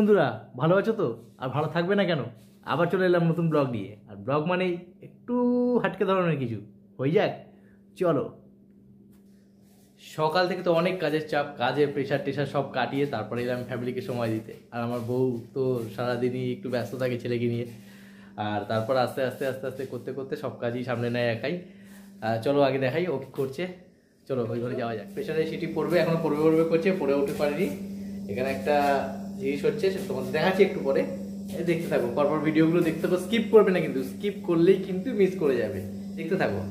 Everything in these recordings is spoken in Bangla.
বন্ধুরা, ভালো আছো তো? আর ভালো থাকবে না কেন? আবার চলে এলাম নতুন ব্লগ নিয়ে। আর ব্লগ মানেই একটু হাটকে ধরনের কিছু হয়ে যাক। চলো, সকাল থেকে তো অনেক কাজের চাপ, কাজের প্রেশার টেশার সব কাটিয়ে তারপরে এলাম ফ্যামিলিকে সময় দিতে। আর আমার বউ তো সারাদিনই একটু ব্যস্ত থাকে ছেলেকে নিয়ে। আর তারপর আস্তে আস্তে আস্তে আস্তে করতে করতে সব কাজই সামনে নেয় একাই। চলো আগে দেখাই ও কি করছে। চলো ওই ঘরে যাওয়া যাক। প্রেশারে সিটি পড়বে, এখনো পড়বে পড়বে করছে, পড়ে উঠতে পারিনি। এখানে একটা জিনিস হচ্ছে, সেটা তোমাদের দেখাচ্ছি একটু পরে। দেখতে থাকো, পরপর ভিডিওগুলো দেখতে থাকো, স্কিপ করবে না কিন্তু। স্কিপ করলেই কিন্তু মিস করে যাবে। দেখতে থাকো।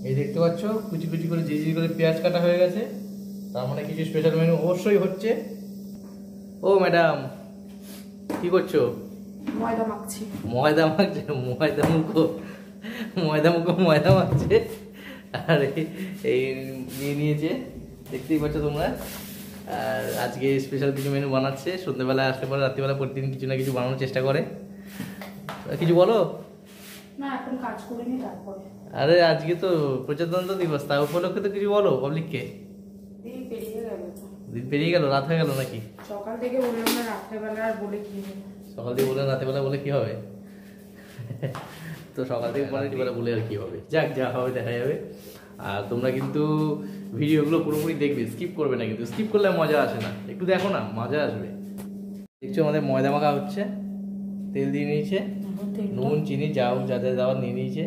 এই দেখতে পাচ্ছ কুচি কুচি করে ঝিঝি করে পেঁয়াজ কাটা হয়ে গেছে। তার মানে কিছু স্পেশাল মেনু অবশ্যই হচ্ছে। ও ম্যাডাম, কি করছো? ময়দা মাখছি। ময়দা মাখছে? ময়দা মুখো ময়দা মাখছে। আর এই নিয়ে নিয়েছে, দেখতেই পাচ্ছ তোমরা। আর আজকে স্পেশাল কিছু মেনু বানাচ্ছে। সন্ধ্যেবেলা আসলে পরে রাত্রিবেলা প্রতিদিন কিছু না কিছু বানানোর চেষ্টা করে। কিছু বলো না, এখন কাজ করিনি তারপরে। আরে আজকে তো প্রজাতন্ত্র দিবস, তা উপলক্ষে তো কিছু বলো পাবলিককে। দিন পেরিয়ে গেল। দিন পেরিয়ে গেল, রাত হয়ে গেল নাকি? সকাল থেকে বললাম না, রাত্রেবেলা আর বলে কি হবে? সকাল থেকে বলে রাতেবেলা বলে কি হবে? তো সকাল থেকে রাত্রিবেলা বলে আর কি হবে? যাক, যা হবে দেখা যাবে। আর তোমরা কিন্তু ভিডিওগুলো পুরোপুরি দেখবে, স্কিপ করবে না কিন্তু। স্কিপ করলে মজা আসে না, একটু দেখো না, মজা আসবে। দেখছো আমাদের ময়দা মাখা হচ্ছে। তেল দিয়ে নিয়েছে, নুন চিনি যাও যা যা দেওয়ার নিয়ে নিয়েছে।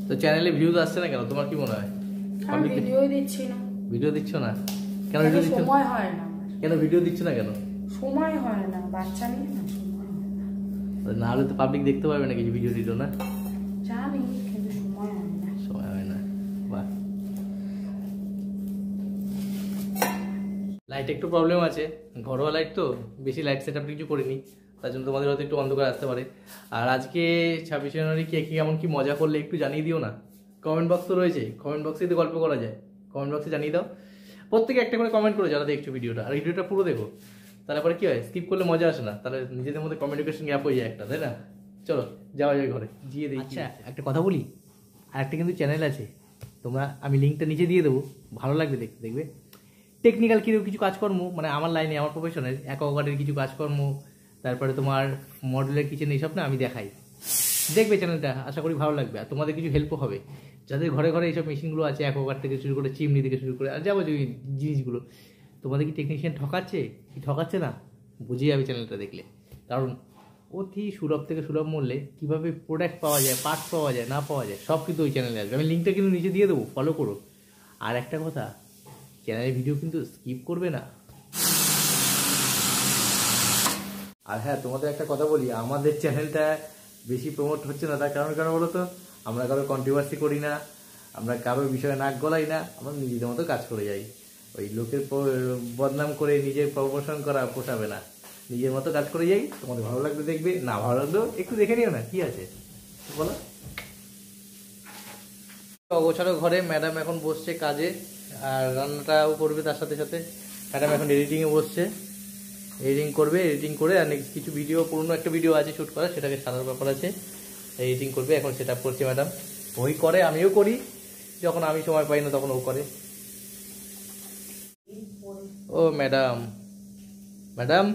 তো চ্যানেলে ভিউজ আসছে না কেন, তোমার কি মনে হয়? আমি ভিডিও দিচ্ছি না। ভিডিও দিচ্ছ না কেন? ভিডিও দিচ্ছ সময় হয় না। কেন ভিডিও দিচ্ছ না কেন? সময় হয় না, বাচ্চা নিয়ে না, সময় হয় না। না হলে তো পাবলিক দেখতে পারবে না কিছু ভিডিও দিল না। জানি, কিন্তু সময় হয় না। সময় হয় না। বাহ, লাইট একটু প্রবলেম আছে, ঘরোয়া লাইট তো, বেশি লাইট সেট আপ কিছু করিনি, তার জন্য তোমাদের হয়তো একটু অন্ধকার আসতে পারে। আর আজকে 26শে জানুয়ারি কে কেমন কি মজা করলে একটু জানিয়ে দিও না। কমেন্ট বক্স তো রয়েছে, কমেন্ট বক্সেই তো গল্প করা যায়। কমেন্ট বক্সে জানিয়ে দাও, প্রত্যেকে একটা করে কমেন্ট করে যারা দেখছো ভিডিওটা। আর ভিডিওটা পুরো দেখো, তারপরে কি হয়, স্কিপ করলে মজা আসে না, তাহলে নিজেদের মধ্যে কমিউনিকেশন গ্যাপ হয়ে যায় একটা, তাই না? চলো যাওয়া যায় ঘরে, গিয়ে দেখি। আচ্ছা একটা কথা বলি, আর একটা কিন্তু চ্যানেল আছে, তোমরা, আমি লিঙ্কটা নিচে দিয়ে দেবো, ভালো লাগবে দেখতে, দেখবে। টেকনিক্যাল কিছু কাজকর্ম, মানে আমার লাইনে, আমার প্রফেশনের অ্যাকোয়াগার্ডের কিছু কাজকর্ম, তারপরে তোমার মডেলের কিচেন, এইসব না আমি দেখাই। দেখবে চ্যানেলটা, আশা করি ভালো লাগবে। আর তোমাদের কিছু হেল্পও হবে, যাদের ঘরে ঘরে এইসব মেশিনগুলো আছে, অ্যাকোয়াগার্ড থেকে শুরু করে চিমনি থেকে শুরু করে আর যাবতীয় জিনিসগুলো, তোমাদের কি টেকনিশিয়ান ঠকাচ্ছে কি ঠকাচ্ছে না বুঝে যাবে চ্যানেলটা দেখলে। কারণ অতি সুলভ থেকে সুলভ মূল্যে কীভাবে প্রোডাক্ট পাওয়া যায়, পার্টস পাওয়া যায়, না পাওয়া যায়, সব কিন্তু ওই চ্যানেলে আসবে। আমি লিঙ্কটা কিন্তু নিচে দিয়ে দেবো, ফলো করো। আর একটা কথা, চ্যানেলের ভিডিও কিন্তু স্কিপ করবে না। আর হ্যাঁ, তোমাদের একটা কথা বলি, আমাদের চ্যানেলটা বেশি প্রমোট হচ্ছে না, তার কারণ কারণ বলো তো, আমরা কারোর কন্ট্রোভার্সি করি না, আমরা কারোর বিষয়ে নাক গলাই না, আমরা নিজেদের মতো কাজ করে যাই। ওই লোকের বদনাম করে নিজের প্রমোশন করা পোষাবে না, নিজের মতো কাজ করে যাই। তোমাদের ভালো লাগবে দেখবে, না ভালো লাগলেও একটু দেখে নিও না, কি আছে বলো। অগোছালো ঘরে ম্যাডাম এখন বসছে কাজে, আর রান্নাটাও করবে তার সাথে সাথে। ম্যাডাম এখন এডিটিংয়ে বসছে, এডিটিং করবে, এডিটিং করে আর নেক্সট কিছু ভিডিও, পুরনো একটা ভিডিও আছে শ্যুট করা, সেটাকে ছাড়ার ব্যাপার আছে, এডিটিং করবে। এখন সেট আপ করছে ম্যাডাম। ওই করে, আমিও করি, যখন আমি সময় পাই না তখন ও করে। ও ম্যাডাম, ম্যাডাম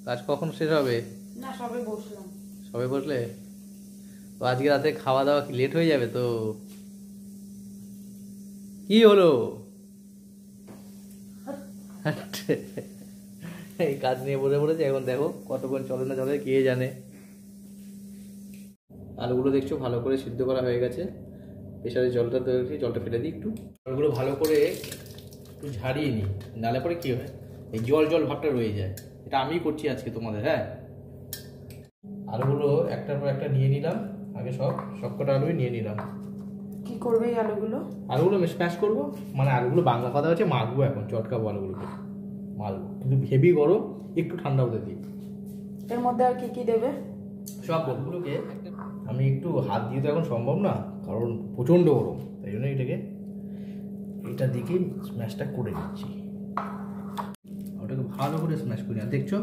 কাজ কখন শেষ হবে? না, সবে বসলাম। সবে বসলে তো আজকে রাতে খাওয়া দাওয়া কি লেট হয়ে যাবে তো? কি হলো? এই কাজ নিয়ে বসে পড়েছে, এখন দেখো কতক্ষণ চলে না চলে কে জানে। আলুগুলো দেখছো ভালো করে সিদ্ধ করা হয়ে গেছে। প্রেশারে জলটা তৈরি, জলটা ফেলে দিই একটু। আলুগুলো ভালো করে একটু ঝাড়িয়ে নিই, নালে পরে কি হয়, এই জল জল ভাবটা রয়ে যায়। এটা আমিই করছি আজকে তোমাদের। হ্যাঁ, আলুগুলো একটার পর একটা নিয়ে নিলাম, আগে সবকটা আলুই নিয়ে নিলাম। কি করবে এই আলুগুলো? আলুগুলো স্ম্যাশ করবো, মানে আলুগুলো বাংলা কথা হচ্ছে মাখবো, এখন চটকাবো আলুগুলোকে, মাখবো, কিন্তু হেভি গরম, একটু ঠান্ডা হতে দিই। এর মধ্যে আর কি কি দেবে? সব গরমগুলোকে আমি একটু হাত দিয়ে তো এখন সম্ভব না, কারণ প্রচণ্ড গরম, তাই জন্য এটা দিকে স্ম্যাশটা করে নিচ্ছি। ওটাকে ভালো করে স্ম্যাশ করি। আর দেখছো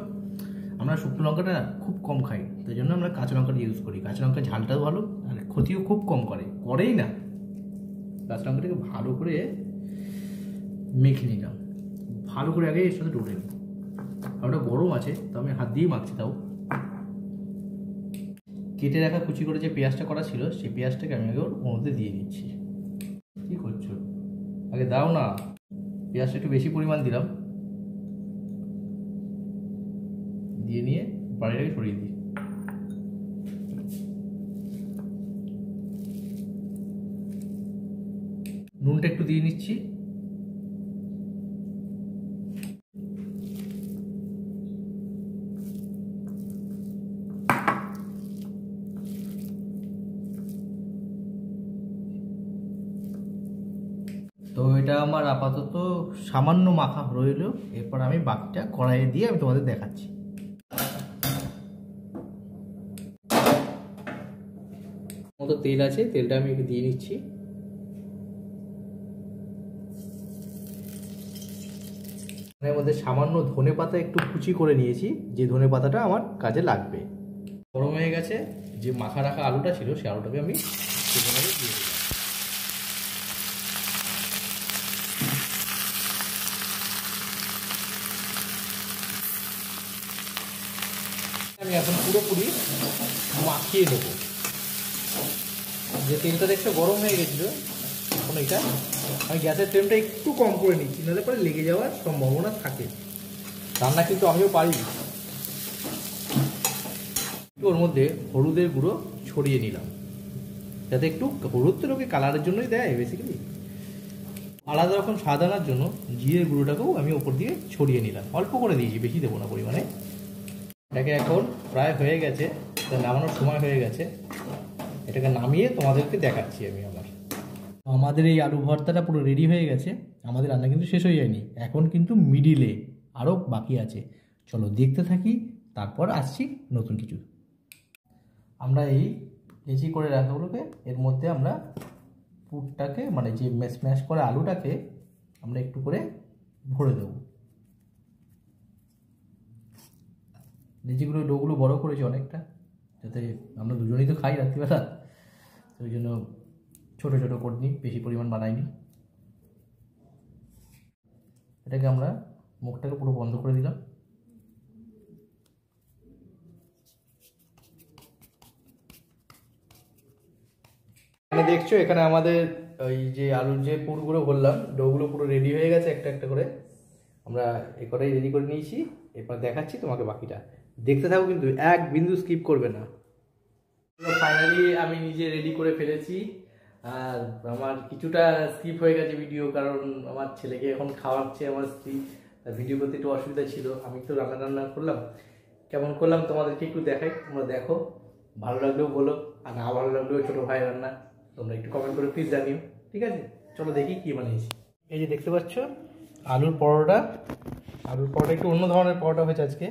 আমরা শুকনো লঙ্কাটা খুব কম খাই, তাই জন্য আমরা কাঁচা লঙ্কাটা ইউজ করি। কাঁচা লঙ্কা ঝালটাও ভালো আর ক্ষতিও খুব কম করেই না। কাঁচা লঙ্কাটাকে ভালো করে মেখে নিলাম, ভালো করে আগে এর সাথে ডলে নিই। ওটা গরম আছে তো আমি হাত দিয়েই মাখছি। তাও কেটে রাখা কুচি করে যে পেঁয়াজটা করা ছিল সেই পেঁয়াজটাকে আমি আগে ওর মধ্যে দিয়ে দিচ্ছি। কি করছো? আগে দাও না। পেঁয়াজটা একটু বেশি পরিমাণ দিলাম, দিয়ে নিয়ে বাড়িটাকে সরিয়ে দিই। নুনটা একটু দিয়ে নিচ্ছি। তো এটা আমার আপাতত সামান্য মাখা রইল, এরপর আমি বাকিটা কড়াইয়ে দিয়ে আমি তোমাদের দেখাচ্ছি। মতো তেল আছে, তেলটা আমি দিয়ে নিচ্ছি। এর মধ্যে সামান্য ধনে পাতা একটু কুচি করে নিয়েছি, যে ধনে পাতাটা আমার কাজে লাগবে। গরম হয়ে গেছে, যে মাখা রাখা আলুটা ছিল সেই আলুটাকে আমি দিয়ে দিলাম। আমি এখন পুরোপুরি মাখিয়ে দেবো। যে তেলটা দেখতে গরম হয়ে গেছিলো, এখন এটা আমি গ্যাসের ফ্লেমটা একটু কম করে নিচ্ছি, নাহলে পরে লেগে যাওয়ার সম্ভাবনা থাকে। রান্না কিন্তু আমিও পারি। ওর মধ্যে হলুদের গুঁড়ো ছড়িয়ে নিলাম, যাতে একটু হলুদ তো লোকে কালারের জন্যই দেয় বেসিক্যালি। আলাদা রকম স্বাদ আনার জন্য জিরের গুঁড়োটাকেও আমি ওপর দিয়ে ছড়িয়ে নিলাম, অল্প করে দিয়েছি, বেশি দেবো না পরিমাণে। এটাকে এখন প্রায় হয়ে গেছে, নামানোর সময় হয়ে গেছে। এটাকে নামিয়ে তোমাদেরকে দেখাচ্ছি আমি আবার। আমাদের এই আলু ভর্তাটা পুরো রেডি হয়ে গেছে। আমাদের রান্না কিন্তু শেষ হয়ে যায়নি, এখন কিন্তু মিডিলে আরও বাকি আছে। চলো দেখতে থাকি, তারপর আসছি নতুন কিছু। আমরা এই লেচি করে রাখাগুলোকে এর মধ্যে আমরা পুরটাকে, মানে যে স্ম্যাশ করা আলুটাকে আমরা একটু করে ভরে দেবো। লেচিগুলো ডোগুলো বড় করেছি অনেকটা, যাতে আমরা দুজনেই তো খাই রাত্রিবেলা, তো ওই জন্য ছোটো ছোটো করে নিই, বেশি পরিমাণ বানাইনি। এটাকে আমরা মুখটাকে পুরো বন্ধ করে দিলাম। এখানে দেখছো, এখানে আমাদের ওই যে আলুর যে পুরগুলো বললাম, ডোগুলো পুরো রেডি হয়ে গেছে একটা একটা করে। আমরা এ কটাই রেডি করে নিয়েছি, এরপর দেখাচ্ছি তোমাকে বাকিটা। দেখতে থাকো কিন্তু, এক বিন্দু স্কিপ করবে না। ফাইনালি আমি নিজে রেডি করে ফেলেছি, আর আমার কিছুটা স্কিপ হয়ে গেছে ভিডিও, কারণ আমার ছেলেকে এখন খাওয়াচ্ছে আমার স্ত্রী, ভিডিও করতে একটু অসুবিধা ছিল। আমি তো রান্না করলাম, কেমন করলাম তোমাদেরকে একটু দেখাই, তোমরা দেখো। ভালো লাগলেও বলো, আর না ভালো লাগলেও ছোটো ভাই রান্না তোমরা একটু কমেন্ট করে প্লিজ জানিও, ঠিক আছে? চলো দেখি কী বানিয়েছি। এই যে দেখতে পাচ্ছ আলুর পরোটা। আলুর পরোটা একটু অন্য ধরনের পরোটা হয়েছে আজকে।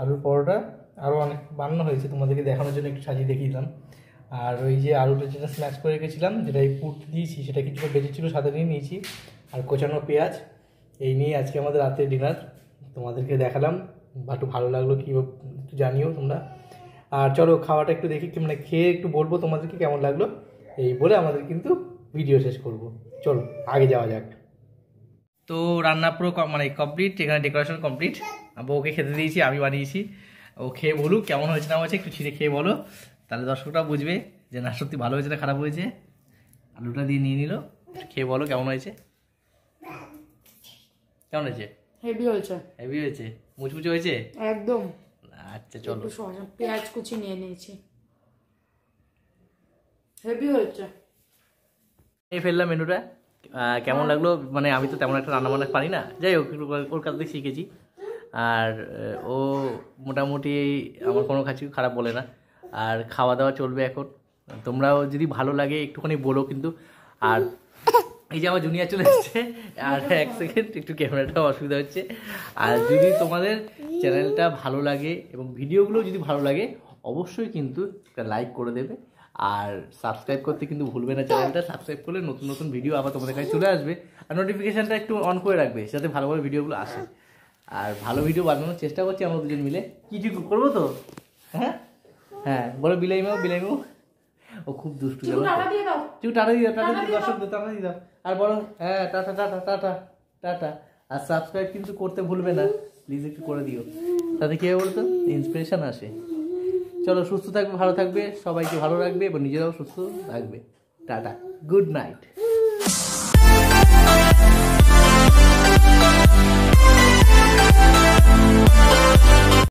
আলুর পরোটা আরও অনেক বানানো হয়েছে, তোমাদেরকে দেখানোর জন্য একটু সাজিয়ে দেখিয়ে দিলাম। আর ওই যে আলুটা যেটা স্ম্যাশ করে রেখেছিলাম, যেটা এই পুর দিয়েছি, সেটা কিছুটা বেঁচেছিলো, সাথে নিয়ে নিয়েছি। আর কোচানো পেঁয়াজ, এই নিয়ে আজকে আমাদের রাতের ডিনার। তোমাদেরকে দেখালাম, বা একটু ভালো লাগলো কি একটু জানিও তোমরা। আর চলো খাওয়াটা একটু দেখি, মানে খেয়ে একটু বলবো তোমাদেরকে কেমন লাগলো। এই বলে আমাদের কিন্তু ভিডিও শেষ করব। চলো আগে যাওয়া যাক। তো রান্না পুরো মানে কমপ্লিট, এখানে ডেকোরেশন কমপ্লিট। বউকে খেতে দিয়েছি, আমি বানিয়েছি। ও খেয়ে বলুক কেমন হয়েছে না হয়েছে, একটু ছিঁড়ে খেয়ে বলো, তাহলে দর্শকরা বুঝবে যে না সত্যি ভালো হয়েছে না খারাপ হয়েছে। আলুটা দিয়ে নিয়ে নিল, খেয়ে বলো কেমন হয়েছে। কেমন হয়েছে? হেভি হয়েছে। হেভি হয়েছে, মুচমুচে হয়েছে একদম। আচ্ছা চলো। পেঁয়াজ কুচি নিয়ে নিয়েছি, হেভি হয়েছে। এই ফেললাম মেনুটা, কেমন লাগলো? মানে আমি তো তেমন একটা রান্না বান্না পারি না, যাই হোক ওর কাছ থেকে শিখেছি। আর ও মোটামুটি আমার কোনো কিছু খারাপ বলে না। আর খাওয়া দাওয়া চলবে এখন। তোমরাও যদি ভালো লাগে একটুখানি বলো কিন্তু। আর এই যে আমার জুনিয়র চলে এসছে, আর এক সেকেন্ড একটু ক্যামেরাটাও অসুবিধা হচ্ছে। আর যদি তোমাদের চ্যানেলটা ভালো লাগে এবং ভিডিওগুলো যদি ভালো লাগে, অবশ্যই কিন্তু একটা লাইক করে দেবে। আর সাবস্ক্রাইব করতে কিন্তু ভুলবে না চ্যানেলটা। সাবস্ক্রাইব করলে নতুন নতুন ভিডিও আবার তোমাদের কাছে চলে আসবে। আর নোটিফিকেশানটা একটু অন করে রাখবে, যাতে ভালো ভালো ভিডিওগুলো আসে। আর ভালো ভিডিও বানানোর চেষ্টা করছি আমরা দুজন মিলে। কিছু করবো তো? হ্যাঁ হ্যাঁ, বলো বিলাইমাও বিলাইমাও। ও খুব দুষ্টু চিকু টাটা দিয়ে দাও। চিকু টাটা দিয়ে দাও, টাটা টাটা দিয়ে দিয়ে দর্শক টাটা দিয়ে দাও। আর বলো হ্যাঁ টাটা টাটা টাটা টাটা। আর সাবস্ক্রাইব কিন্তু করতে ভুলবে না, প্লিজ একটু করে দিও, তাতে কি হবে বলতো, ইন্সপিরেশন আসে। চলো, সুস্থ থাকবে, ভালো থাকবে, সবাইকে ভালো রাখবে এবং নিজেরাও সুস্থ থাকবে। Tata, good night.